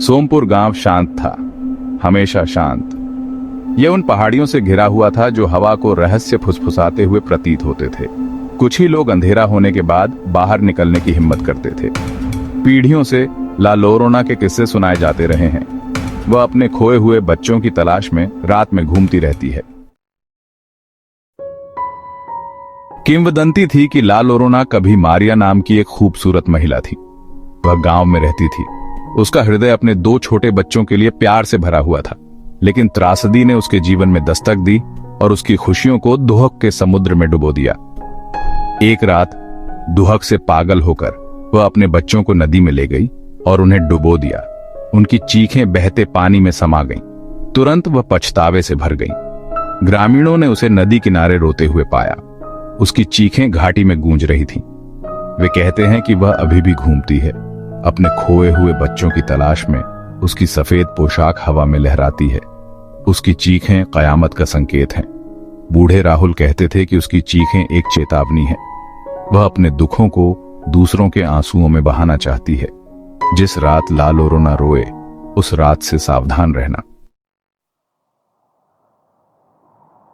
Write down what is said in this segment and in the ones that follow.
सोमपुर गांव शांत था, हमेशा शांत। यह उन पहाड़ियों से घिरा हुआ था जो हवा को रहस्य फुसफुसाते हुए प्रतीत होते थे। कुछ ही लोग अंधेरा होने के बाद बाहर निकलने की हिम्मत करते थे। पीढ़ियों से ला लोरोना के किस्से सुनाए जाते रहे हैं। वह अपने खोए हुए बच्चों की तलाश में रात में घूमती रहती है। किंवदंती थी कि ला लोरोना कभी मारिया नाम की एक खूबसूरत महिला थी। वह गांव में रहती थी। उसका हृदय अपने 2 छोटे बच्चों के लिए प्यार से भरा हुआ था, लेकिन त्रासदी ने उसके जीवन में दस्तक दी और उसकी खुशियों को दुहक के समुद्र में डुबो दिया। एक रात दुहक से पागल होकर वह अपने बच्चों को नदी में ले गई और उन्हें डुबो दिया। उनकी चीखें बहते पानी में समा गईं। तुरंत वह पछतावे से भर गई। ग्रामीणों ने उसे नदी किनारे रोते हुए पाया। उसकी चीखें घाटी में गूंज रही थीं। वे कहते हैं कि वह अभी भी घूमती है, अपने खोए हुए बच्चों की तलाश में। उसकी सफेद पोशाक हवा में लहराती है। उसकी चीखें कयामत का संकेत हैं। बूढ़े राहुल कहते थे कि उसकी चीखें एक चेतावनी है। वह अपने दुखों को दूसरों के आंसुओं में बहाना चाहती है। जिस रात ला लोरोना रोए, उस रात से सावधान रहना।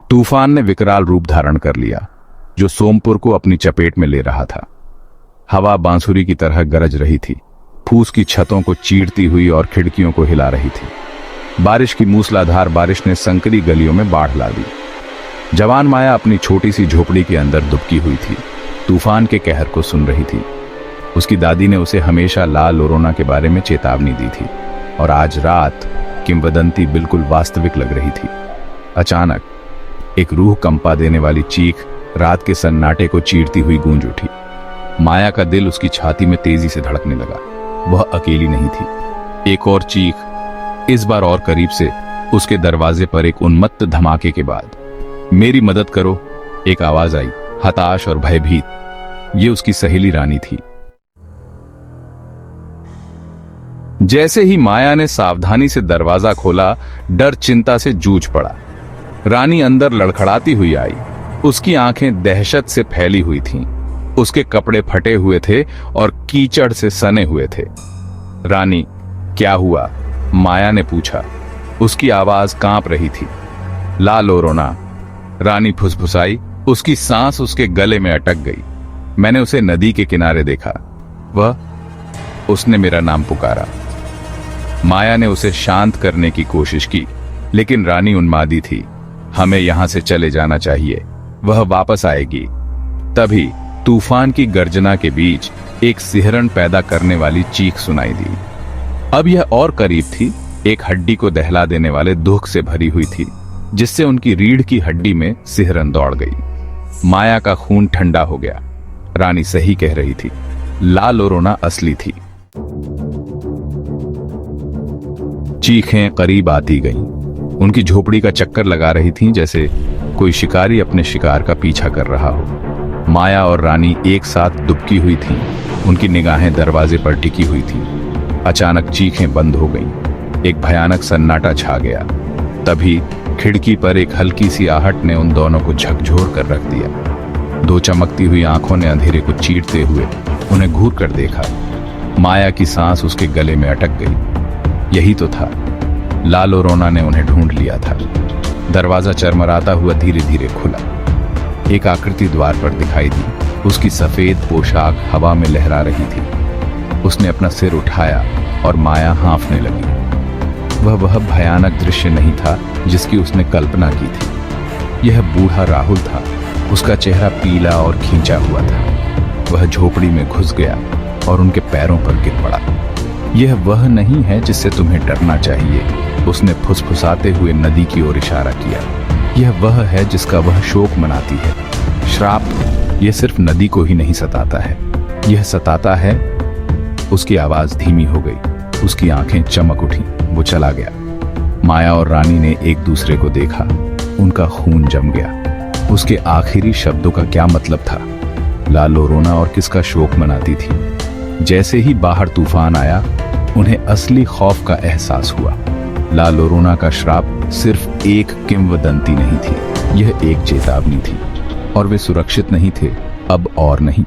तूफान ने विकराल रूप धारण कर लिया, जो सोमपुर को अपनी चपेट में ले रहा था। हवा बांसुरी की तरह गरज रही थी, फूस की छतों को चीरती हुई और खिड़कियों को हिला रही थी। बारिश की मूसलाधार बारिश ने संकरी गलियों में बाढ़ ला दी। जवान माया अपनी छोटी सी झोपड़ी के अंदर दुबकी हुई थी, तूफान के कहर को सुन रही थी। उसकी दादी ने उसे हमेशा ला लोरोना के बारे में चेतावनी दी थी, और आज रात किंवदंती बिल्कुल वास्तविक लग रही थी। अचानक एक रूह कंपा देने वाली चीख रात के सन्नाटे को चीरती हुई गूंज उठी। माया का दिल उसकी छाती में तेजी से धड़कने लगा। वह अकेली नहीं थी। एक और चीख, इस बार और करीब से, उसके दरवाजे पर एक उन्मत्त धमाके के बाद। मेरी मदद करो, एक आवाज आई, हताश और भयभीत। ये उसकी सहेली रानी थी। जैसे ही माया ने सावधानी से दरवाजा खोला, डर चिंता से जूझ पड़ा। रानी अंदर लड़खड़ाती हुई आई। उसकी आंखें दहशत से फैली हुई थीं। उसके कपड़े फटे हुए थे और कीचड़ से सने हुए थे। रानी, क्या हुआ? माया ने पूछा। उसकी आवाज कांप रही थी। ला लोरोना, रानी फुसफुसाई। उसकी सांस उसके गले में अटक गई। मैंने उसे नदी के किनारे देखा। उसने मेरा नाम पुकारा। माया ने उसे शांत करने की कोशिश की, लेकिन रानी उन्मादी थी। हमें यहां से चले जाना चाहिए, वह वापस आएगी। तभी तूफान की गर्जना के बीच एक सिहरन पैदा करने वाली चीख सुनाई दी। अब यह और करीब थी, एक हड्डी को दहला देने वाले दुख से भरी हुई थी, जिससे उनकी रीढ़ की हड्डी में सिहरन दौड़ गई। माया का खून ठंडा हो गया। रानी सही कह रही थी, ला लोरोना असली थी। चीखें करीब आती गईं। उनकी झोपड़ी का चक्कर लगा रही थीं, जैसे कोई शिकारी अपने शिकार का पीछा कर रहा हो। माया और रानी एक साथ दुबकी हुई थीं। उनकी निगाहें दरवाजे पर टिकी हुई थीं। अचानक चीखें बंद हो गईं। एक भयानक सन्नाटा छा गया। तभी खिड़की पर एक हल्की सी आहट ने उन दोनों को झकझोर कर रख दिया। 2 चमकती हुई आंखों ने अंधेरे को चीरते हुए उन्हें घूर कर देखा। माया की सांस उसके गले में अटक गई। यही तो था, ला लोरोना ने उन्हें ढूंढ लिया था। दरवाजा चरमराता हुआ धीरे धीरे खुला। एक आकृति द्वार पर दिखाई दी। उसकी सफेद पोशाक हवा में लहरा रही थी। उसने अपना सिर उठाया और माया हाँफने लगी। वह भयानक दृश्य नहीं था जिसकी उसने कल्पना की थी। यह बूढ़ा राहुल था। उसका चेहरा पीला और खींचा हुआ था। वह झोपड़ी में घुस गया और उनके पैरों पर गिर पड़ा। यह वह नहीं है जिससे तुम्हें डरना चाहिए, उसने फुसफुसाते हुए नदी की ओर इशारा किया। यह वह है जिसका वह शोक मनाती है। श्राप यह सिर्फ नदी को ही नहीं सताता है, यह सताता है। उसकी आवाज धीमी हो गई। उसकी आंखें चमक उठी। वो चला गया। माया और रानी ने एक दूसरे को देखा। उनका खून जम गया। उसके आखिरी शब्दों का क्या मतलब था? ला लोरोना और किसका शोक मनाती थी? जैसे ही बाहर तूफान आया, उन्हें असली खौफ का एहसास हुआ। ला लोरोना का श्राप सिर्फ एक किंवदंती नहीं थी, यह एक चेतावनी थी। और वे सुरक्षित नहीं थे, अब और नहीं।